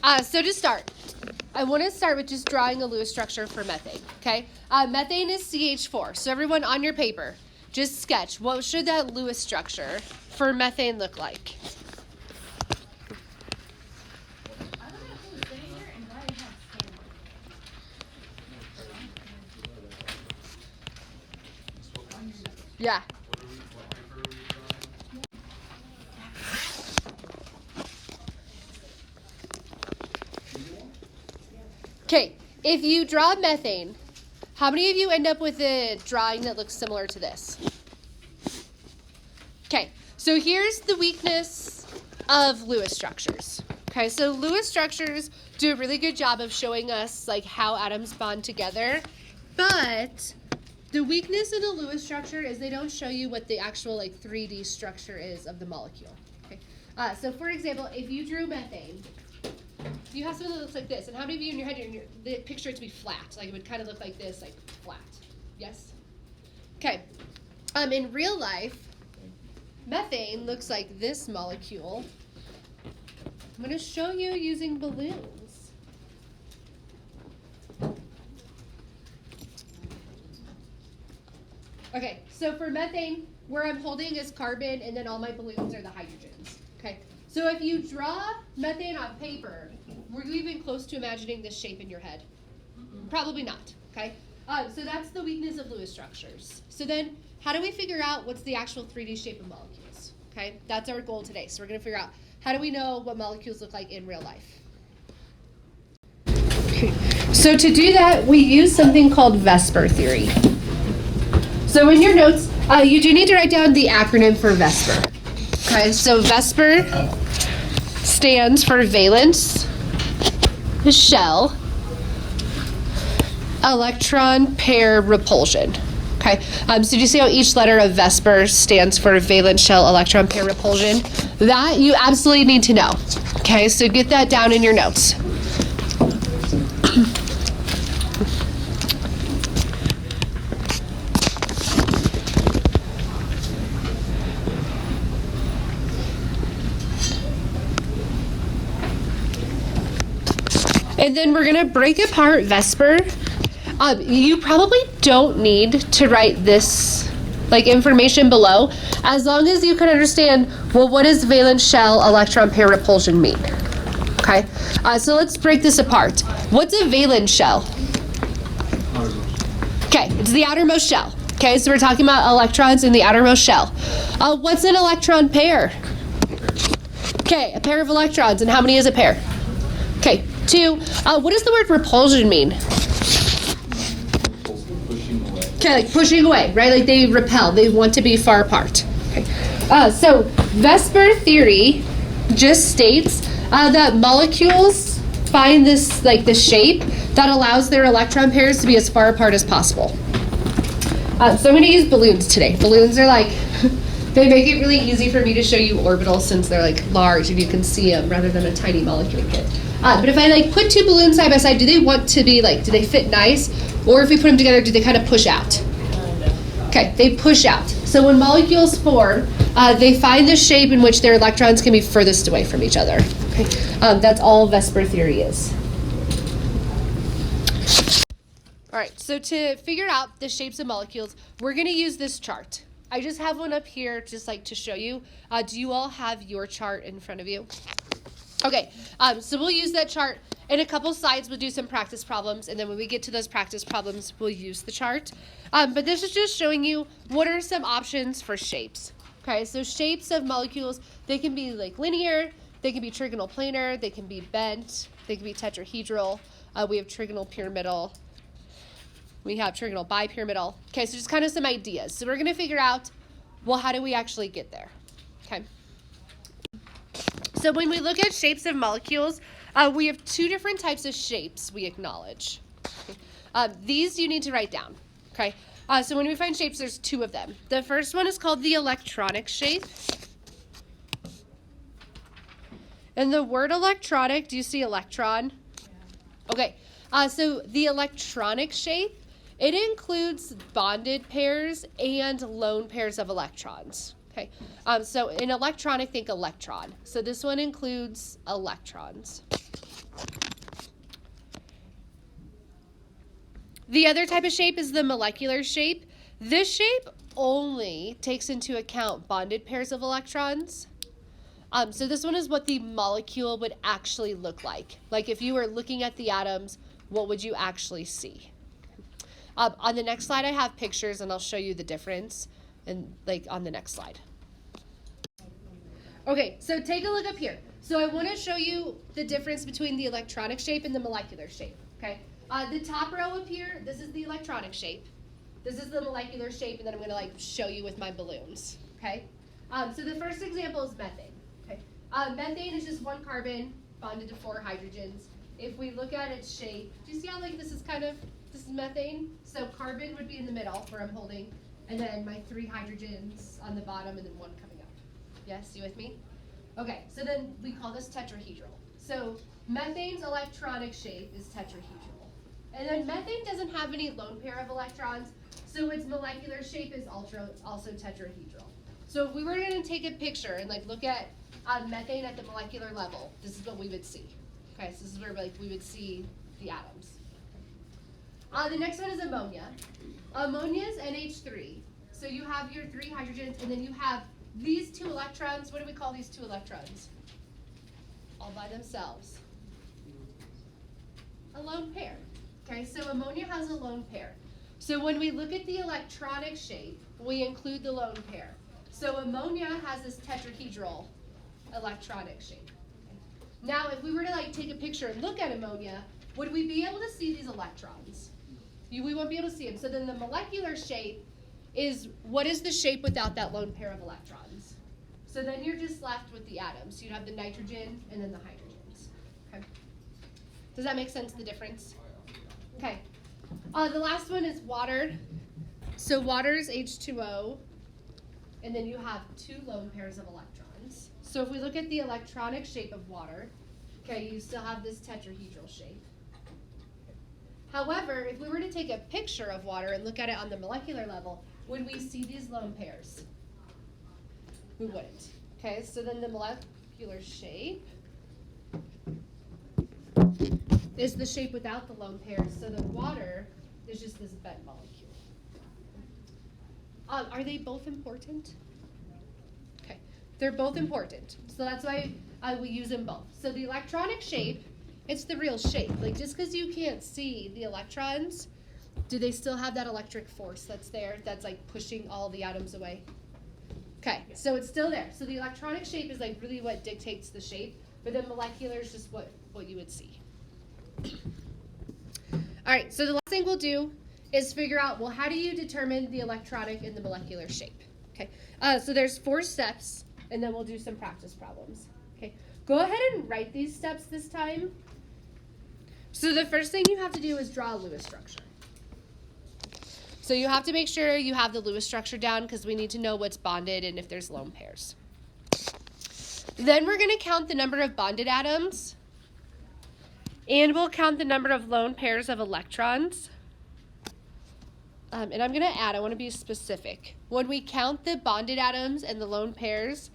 So to start, I want to start with just drawing a Lewis structure for methane, okay? Methane is CH4, so everyone on your paper, just sketch what should that Lewis structure for methane look like? Yeah. Okay, if you draw methane, how many of you end up with a drawing that looks similar to this? Okay, so here's the weakness of Lewis structures. Okay, so Lewis structures do a really good job of showing us like how atoms bond together, but the weakness in a Lewis structure is they don't show you what the actual like 3D structure is of the molecule. Okay, so for example, if you drew methane, you have something that looks like this, and how many of you in your head they picture it to be flat? Like it would kind of look like this, like flat. Yes? Okay. In real life, methane looks like this molecule. I'm going to show you using balloons. Okay, so for methane, where I'm holding is carbon, and then all my balloons are the hydrogens. Okay, so if you draw methane on paper, were you even close to imagining this shape in your head? Probably not, okay? So that's the weakness of Lewis structures. So then, how do we figure out what's the actual 3D shape of molecules? Okay, that's our goal today. So we're going to figure out, how do we know what molecules look like in real life? Okay. So to do that, we use something called Vsepr theory. So in your notes, you do need to write down the acronym for Vsepr. Okay, so Vsepr stands for valence shell electron pair repulsion. Okay, so do you see how each letter of Vsepr stands for valence shell electron pair repulsion? That you absolutely need to know. Okay, so get that down in your notes. And then we're going to break apart Vsepr. You probably don't need to write this like information below, as long as you can understand, well, what does valence shell electron pair repulsion mean? Okay, so let's break this apart. What's a valence shell? Okay, it's the outermost shell. Okay, so we're talking about electrons in the outermost shell. What's an electron pair? Okay, a pair of electrons, and how many is a pair? Okay, 2. What does the word repulsion mean? Okay, like pushing away, right? Like they repel, they want to be far apart. Okay. So Vsepr theory just states that molecules find this like the shape that allows their electron pairs to be as far apart as possible. So I'm going to use balloons today. Balloons are like, they make it really easy for me to show you orbitals since they're like large and you can see them rather than a tiny molecule kit. But if I like put 2 balloons side by side, do they want to be like, do they fit nice? Or if we put them together, do they kind of push out? Okay, they push out. So when molecules form, they find the shape in which their electrons can be furthest away from each other. Okay. That's all Vsepr theory is. All right, so to figure out the shapes of molecules, we're going to use this chart. I just have one up here just like to show you. Do you all have your chart in front of you? Okay, so we'll use that chart. In a couple slides, we'll do some practice problems, and then when we get to those practice problems, we'll use the chart. But this is just showing you what are some options for shapes. Okay, so shapes of molecules, they can be like linear, they can be trigonal planar, they can be bent, they can be tetrahedral. We have trigonal pyramidal. We have trigonal bipyramidal. Okay, so just kind of some ideas. So we're going to figure out, well, how do we actually get there? Okay. So when we look at shapes of molecules, we have 2 different types of shapes we acknowledge. Okay. These you need to write down. Okay. So when we find shapes, there's 2 of them. The first one is called the electronic shape. And the word electronic, do you see electron? Okay. So the electronic shape, it includes bonded pairs and lone pairs of electrons. Okay, so in electronic, think electron. So this one includes electrons. The other type of shape is the molecular shape. This shape only takes into account bonded pairs of electrons. So this one is what the molecule would actually look like. Like if you were looking at the atoms, what would you actually see? On the next slide, I have pictures, and I'll show you the difference, and like on the next slide. Okay, so take a look up here. So I want to show you the difference between the electronic shape and the molecular shape. Okay, the top row up here, this is the electronic shape. This is the molecular shape, and then I'm going to like show you with my balloons. Okay, so the first example is methane. Okay, methane is just one carbon bonded to 4 hydrogens. If we look at its shape, do you see how like this is methane? So carbon would be in the middle where I'm holding, and then my 3 hydrogens on the bottom, and then 1 coming up. Yes, you with me? Okay, so then we call this tetrahedral. So methane's electronic shape is tetrahedral. And then methane doesn't have any lone pair of electrons, so its molecular shape is also tetrahedral. So if we were going to take a picture and like look at methane at the molecular level, this is what we would see. Okay, so this is where like we would see the atoms. The next one is ammonia. Ammonia is NH3. So you have your 3 hydrogens, and then you have these 2 electrons. What do we call these 2 electrons? All by themselves. A lone pair. Okay, so ammonia has a lone pair. So when we look at the electronic shape, we include the lone pair. So ammonia has this tetrahedral electronic shape. Now, if we were to like take a picture and look at ammonia, would we be able to see these electrons? We won't be able to see them. So then the molecular shape is, what is the shape without that lone pair of electrons? So then you're just left with the atoms. You'd have the nitrogen and then the hydrogens. Okay. Does that make sense, the difference? Okay. The last one is water. So water is H2O, and then you have 2 lone pairs of electrons. So if we look at the electronic shape of water, okay, you still have this tetrahedral shape. However, if we were to take a picture of water and look at it on the molecular level, would we see these lone pairs? We wouldn't. Okay, so then the molecular shape is the shape without the lone pairs. So the water is just this bent molecule. Are they both important? Okay, they're both important. So that's why we use them both. So the electronic shape, it's the real shape. Like just because you can't see the electrons, do they still have that electric force that's there that's like pushing all the atoms away? Okay, so it's still there. So the electronic shape is like really what dictates the shape, but then molecular is just what you would see. All right, so the last thing we'll do is figure out, well, how do you determine the electronic and the molecular shape? Okay, so there's 4 steps, and then we'll do some practice problems. Okay, go ahead and write these steps this time. So the first thing you have to do is draw a Lewis structure. So you have to make sure you have the Lewis structure down because we need to know what's bonded and if there's lone pairs. Then we're going to count the number of bonded atoms, and we'll count the number of lone pairs of electrons. And I'm going to add, I want to be specific. When we count the bonded atoms and the lone pairs,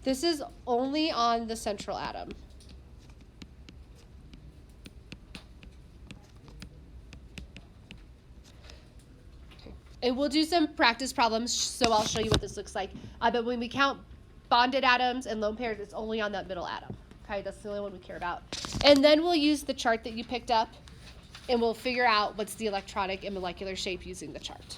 this is only on the central atom. And we'll do some practice problems, so I'll show you what this looks like. But when we count bonded atoms and lone pairs, it's only on that middle atom. Okay, that's the only one we care about. And then we'll use the chart that you picked up, and we'll figure out what's the electronic and molecular shape using the chart.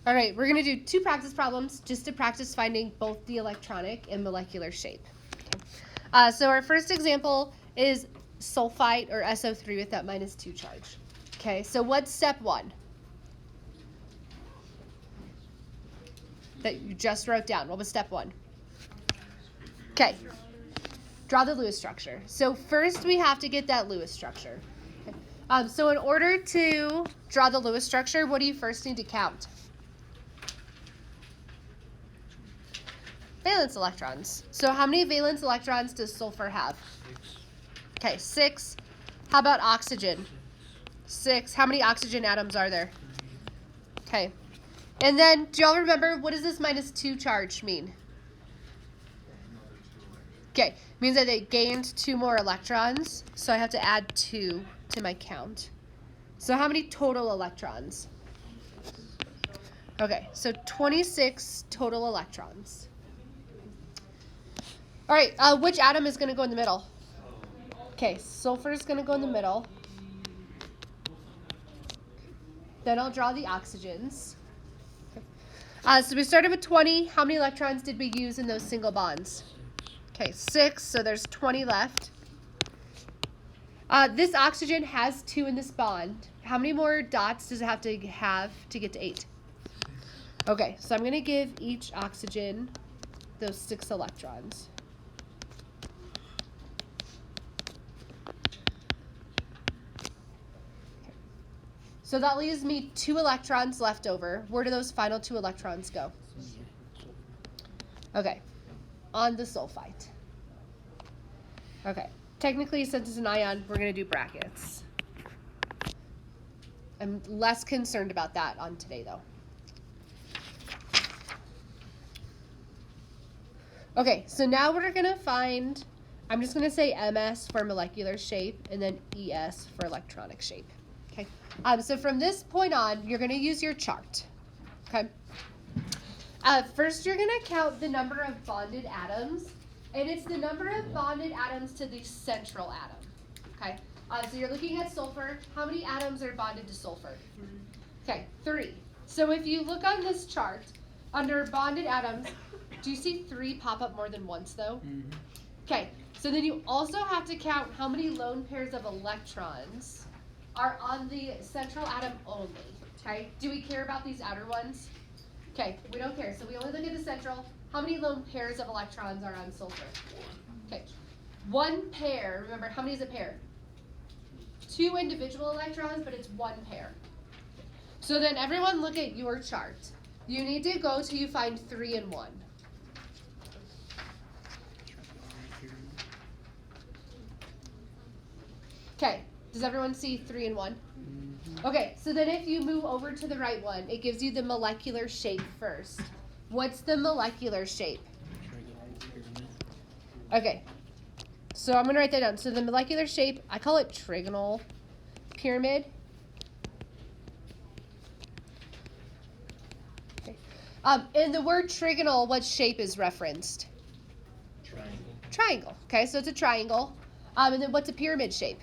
All right, we're going to do 2 practice problems just to practice finding both the electronic and molecular shape. Okay. So our first example is sulfite, or SO3, with that -2 charge. Okay, so what's step 1? That you just wrote down. What was step 1? Okay, draw the Lewis structure. So first we have to get that Lewis structure. Okay. So in order to draw the Lewis structure, what do you first need to count? Valence electrons. So how many valence electrons does sulfur have? 6. Okay, 6. How about oxygen? 6. How many oxygen atoms are there? Okay. And then, do y'all remember, what does this -2 charge mean? Okay, means that they gained 2 more electrons, so I have to add 2 to my count. So how many total electrons? Okay, so 26 total electrons. All right, which atom is going to go in the middle? Okay, sulfur is going to go in the middle. Then I'll draw the oxygens. So we started with 20. How many electrons did we use in those single bonds? Okay, 6, so there's 20 left. This oxygen has 2 in this bond. How many more dots does it have to get to 8? Okay, so I'm going to give each oxygen those 6 electrons. So that leaves me 2 electrons left over. Where do those final 2 electrons go? Okay, on the sulfite. Okay, technically since it's an ion, we're going to do brackets. I'm less concerned about that on today though. Okay, so now we're going to find, I'm just going to say MS for molecular shape and then ES for electronic shape. Okay, so from this point on, you're going to use your chart. Okay. First, you're going to count the number of bonded atoms, and it's the number of bonded atoms to the central atom. Okay. So you're looking at sulfur. How many atoms are bonded to sulfur? 3. Okay, 3. So if you look on this chart, under bonded atoms, do you see 3 pop up more than once though? Mm-hmm. Okay. So then you also have to count how many lone pairs of electrons are on the central atom only, okay? Do we care about these outer ones? Okay, we don't care, so we only look at the central. How many lone pairs of electrons are on sulfur? Okay, 1 pair, remember, how many is a pair? 2 individual electrons, but it's 1 pair. So then everyone look at your chart. You need to go till you find 3 and 1. Okay. Does everyone see 3 and 1? Mm-hmm. Okay, so then if you move over to the right one, it gives you the molecular shape first. What's the molecular shape? Okay, so I'm going to write that down. So the molecular shape, I call it trigonal pyramid. Okay. In the word trigonal, what shape is referenced? Triangle. Triangle. Okay, so it's a triangle. And then what's a pyramid shape?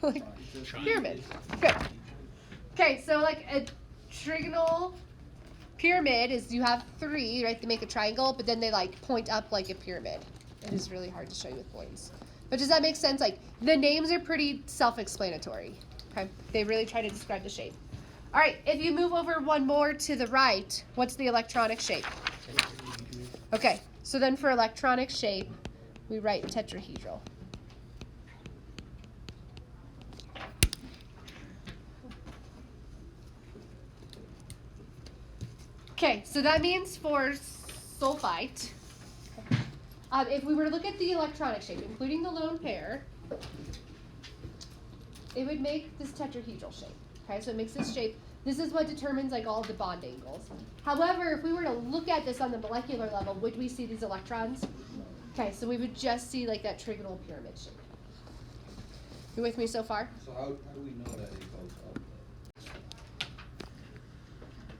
Like pyramid. Good. Okay, so like a trigonal pyramid is you have 3, right? They make a triangle, but then they like point up like a pyramid. It is really hard to show you with points. But does that make sense? Like the names are pretty self-explanatory. Okay, they really try to describe the shape. All right, if you move over 1 more to the right, what's the electronic shape? Okay, so then for electronic shape, we write tetrahedral. Okay, so that means for sulfite, if we were to look at the electronic shape, including the lone pair, it would make this tetrahedral shape. Okay, so it makes this shape. This is what determines like all the bond angles. However, if we were to look at this on the molecular level, would we see these electrons? Okay, so we would just see like that trigonal pyramid shape. You with me so far? So how do we know that it goes up?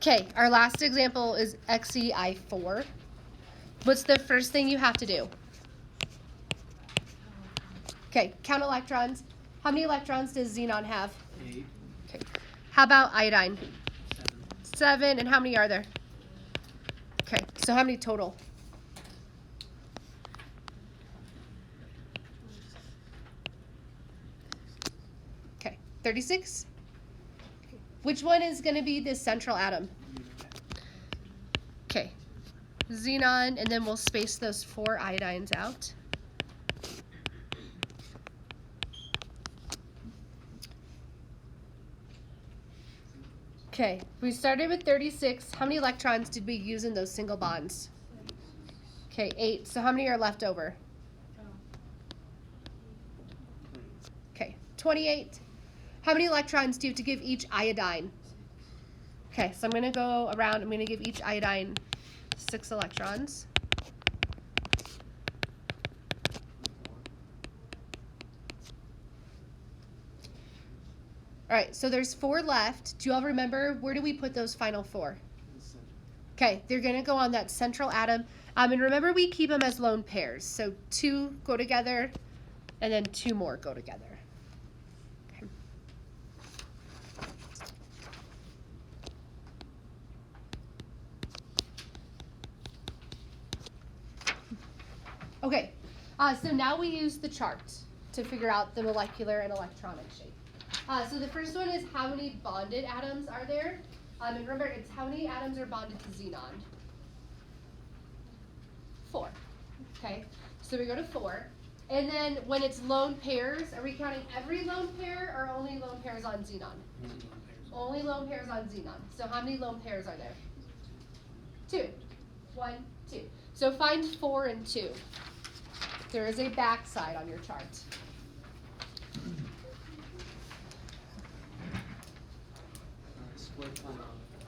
Okay, our last example is XeI4. What's the first thing you have to do? Okay, count electrons. How many electrons does xenon have? 8. Okay. How about iodine? 7. And how many are there? Okay, so how many total? Okay, 36. Which one is going to be the central atom? Okay, xenon, and then we'll space those 4 iodines out. Okay, we started with 36. How many electrons did we use in those single bonds? Okay, 8. So how many are left over? Okay, 28. How many electrons do you have to give each iodine? Okay, so I'm going to go around. I'm going to give each iodine 6 electrons. All right, so there's 4 left. Do you all remember, where do we put those final 4? Okay, they're going to go on that central atom. And remember, we keep them as lone pairs. So 2 go together, and then 2 more go together. Okay. Okay, so now we use the chart to figure out the molecular and electronic shape. So the first one is how many bonded atoms are there? And remember, it's how many atoms are bonded to xenon? 4. Okay, so we go to 4. And then when it's lone pairs, are we counting every lone pair or only lone pairs on xenon? Only lone pairs on xenon. So how many lone pairs are there? 2. 1, 2. So find 4 and 2. There is a backside on your chart.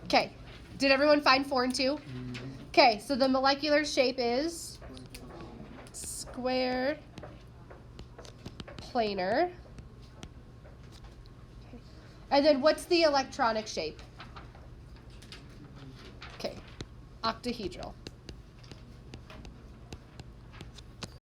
Okay, did everyone find 4 and 2? Okay, so the molecular shape is square planar. Okay. And then what's the electronic shape? Okay, octahedral.